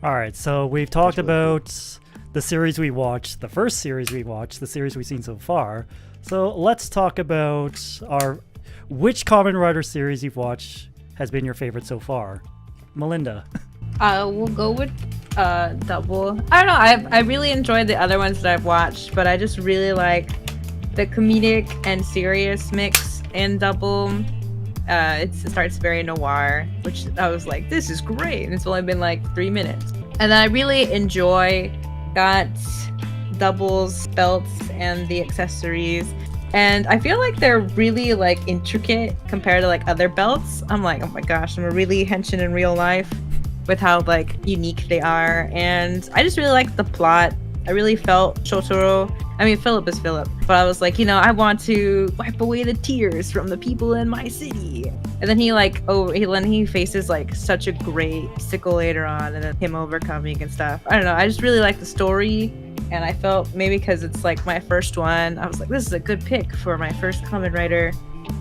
All right, so we've talked about the series we watched, the first series we watched, the series we've seen so far. So let's talk about which Kamen Rider series you've watched has been your favorite so far. Melinda. We'll go with Double. I don't know. I really enjoyed the other ones that I've watched, but I just really like the comedic and serious mix in Double. It starts very noir, which I was like, this is great. And it's only been like 3 minutes. And then I really got Double's belts and the accessories. And I feel like they're really like intricate compared to like other belts. I'm like, oh my gosh, I'm a really henshin in real life with how like unique they are. And I just really like the plot. I really felt Philip is Philip, but I was like, I want to wipe away the tears from the people in my city. And then he faces like such a great sickle later on, and then him overcoming and stuff. I don't know. I just really like the story, and I felt maybe because it's like my first one, I was like, this is a good pick for my first Kamen Rider.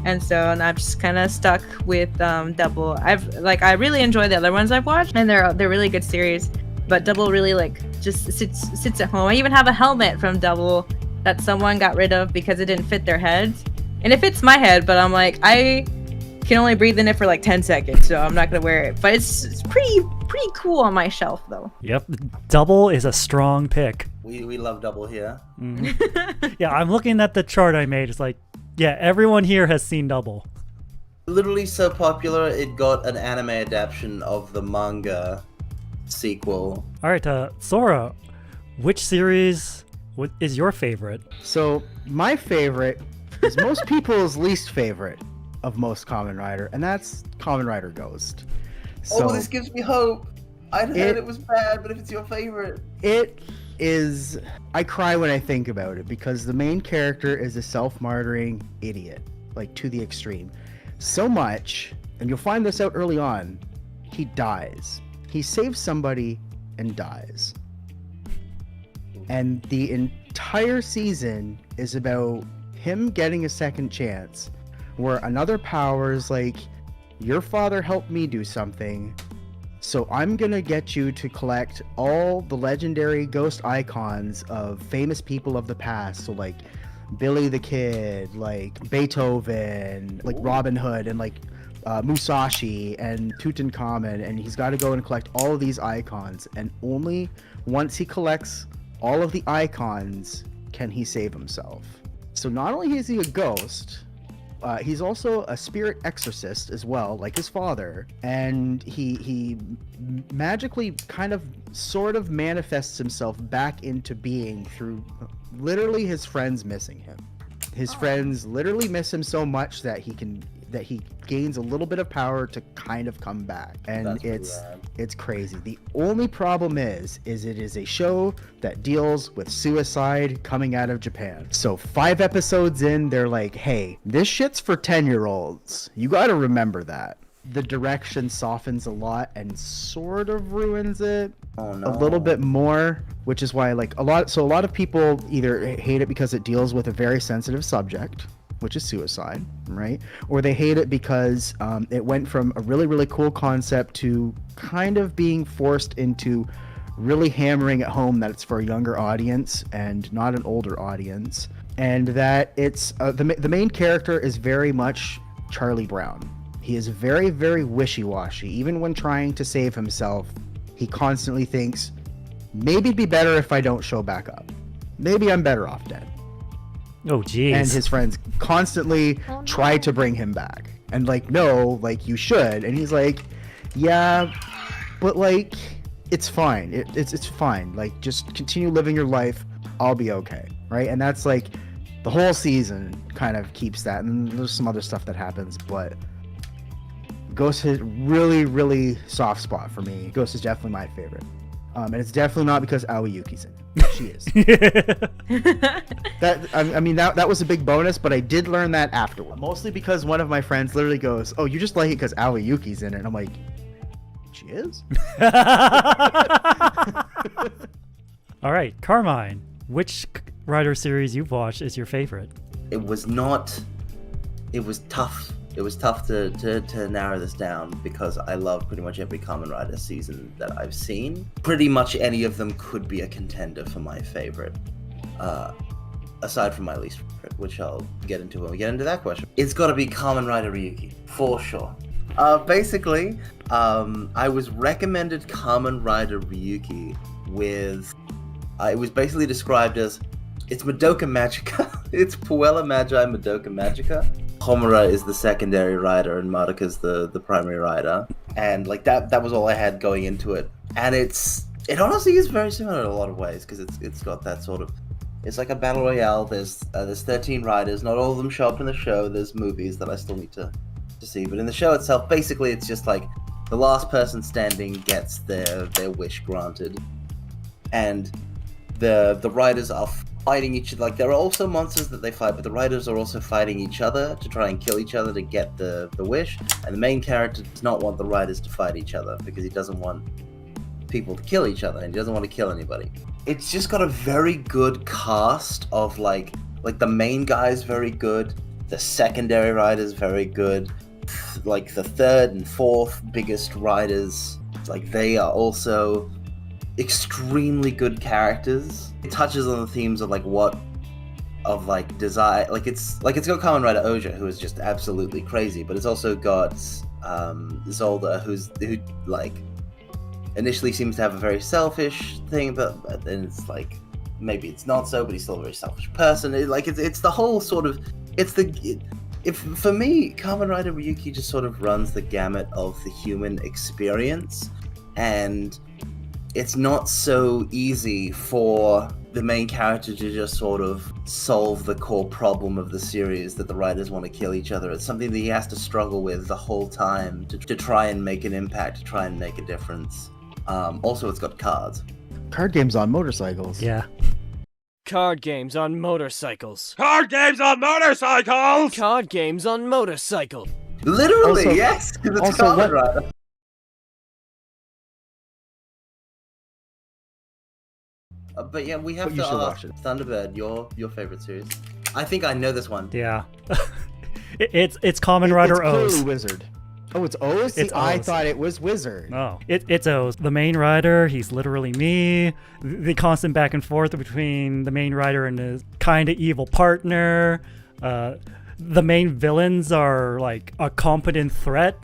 And I'm just kind of stuck with Double. I really enjoy the other ones I've watched, and they're really good series. But Double really like just sits at home. I even have a helmet from Double that someone got rid of because it didn't fit their heads, and it fits my head. But I'm like, I can only breathe in it for like 10 seconds, so I'm not gonna wear it. But it's pretty cool on my shelf though. Yep, Double is a strong pick. We love Double here. Mm-hmm. Yeah, I'm looking at the chart I made. It's like, yeah, everyone here has seen Double. Literally so popular, it got an anime adaptation of the manga sequel. All right, Sora, which series is your favorite? So my favorite is most people's least favorite of most Kamen Rider, and that's Kamen Rider Ghost. So this gives me hope. I'd heard it was bad, but if it's your favorite, it is. I cry when I think about it because the main character is a self-martyring idiot, like to the extreme. So much, and you'll find this out early on, he dies. He saves somebody and dies. And the entire season is about him getting a second chance, where another power is like, your father helped me do something, so I'm gonna get you to collect all the legendary ghost icons of famous people of the past. So like Billy the Kid, like Beethoven, like Robin Hood, and like Musashi and Tutankhamun, and he's got to go and collect all of these icons, and only once he collects all of the icons can he save himself. So not only is he a ghost, he's also a spirit exorcist as well, like his father, and he magically sort of manifests himself back into being through literally his friends missing him. His friends literally miss him so much that he gains a little bit of power to kind of come back, and it's crazy. The only problem is it is a show that deals with suicide coming out of Japan. So 5 episodes in, they're like, hey, this shit's for 10-year-olds. You got to remember that. The direction softens a lot and sort of ruins it a little bit more, which is why a lot of people either hate it because it deals with a very sensitive subject, which is suicide, right? Or they hate it because it went from a really, really cool concept to kind of being forced into really hammering at home that it's for a younger audience and not an older audience, and that it's the main character is very much Charlie Brown. He is very, very wishy-washy. Even when trying to save himself, he constantly thinks, maybe it'd be better if I don't show back up. Maybe I'm better off dead. Oh, geez. And his friends constantly try to bring him back. And like, no, like, you should. And he's like, yeah, but like, it's fine. It's fine. Like, just continue living your life. I'll be okay. Right? And that's like, the whole season kind of keeps that. And there's some other stuff that happens, but Ghost hit really, really soft spot for me. Ghost is definitely my favorite. And it's definitely not because Aoi Yuki's in it. She is. That was a big bonus, but I did learn that afterward. Mostly because one of my friends literally goes, "Oh, you just like it because Aoi Yuki's in it." And I'm like, she is? All right, Carmine, which Rider series you've watched is your favorite? It was tough It was tough to narrow this down because I love pretty much every Kamen Rider season that I've seen. Pretty much any of them could be a contender for my favorite. Aside from my least favorite, which I'll get into when we get into that question. It's got to be Kamen Rider Ryuki, for sure. Basically, I was recommended Kamen Rider Ryuki with... it was basically described as, it's Madoka Magica. It's Puella Magi Madoka Magica. Homura is the secondary rider and Madoka's the primary rider. And like that was all I had going into it. And it honestly is very similar in a lot of ways, because it's got that sort of, it's like a battle royale. There's 13 riders. Not all of them show up in the show. There's movies that I still need to see. But in the show itself, basically it's just like the last person standing gets their wish granted. And the riders are fighting each other. Like, there are also monsters that they fight, but the riders are also fighting each other to try and kill each other to get the wish. And the main character does not want the riders to fight each other because he doesn't want people to kill each other and he doesn't want to kill anybody. It's just got a very good cast of like the main guy is very good, the secondary rider is very good, like the third and fourth biggest riders, like they are also extremely good characters. It touches on the themes of desire. Like it's got Kamen Rider Oja, who is just absolutely crazy, but it's also got Zolda, who like initially seems to have a very selfish thing, but then it's like maybe it's not so, but he's still a very selfish person. It's the whole sort of for me, Kamen Rider Ryuki just sort of runs the gamut of the human experience, and it's not so easy for the main character to just sort of solve the core problem of the series that the writers want to kill each other. It's something that he has to struggle with the whole time to try and make an impact, to try and make a difference. Also, it's got cards. Card games on motorcycles. Yeah. Card games on motorcycles. Card games on motorcycles! Card games on motorcycle. Literally, Also- yes! 'Cause it's also Kamen what- Rider. But yeah, we have But to you should ask watch it. Thunderbird, your favorite series. I think I know this one. Yeah. It's Kamen Rider It's O's. clearly Wizard. Oh, it's O's? See, It's I O's. thought it was Wizard. No, it's O's. The main rider, he's literally me. The constant back and forth between the main rider and his kind of evil partner. The main villains are like a competent threat,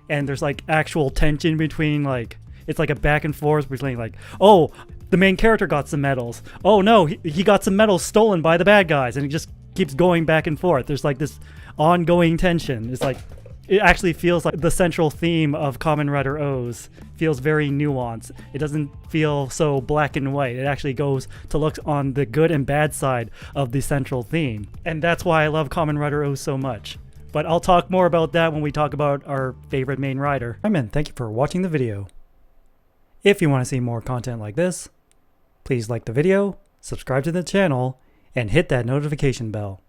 and there's like actual tension between like, it's like a back and forth between like, oh, the main character got some medals. Oh no, he got some medals stolen by the bad guys, and it just keeps going back and forth. There's like this ongoing tension. It's like, it actually feels like the central theme of Kamen Rider O's feels very nuanced. It doesn't feel so black and white. It actually goes to look on the good and bad side of the central theme. And that's why I love Kamen Rider O's so much. But I'll talk more about that when we talk about our favorite main rider. Kamen, thank you for watching the video. If you want to see more content like this, please like the video, subscribe to the channel, and hit that notification bell.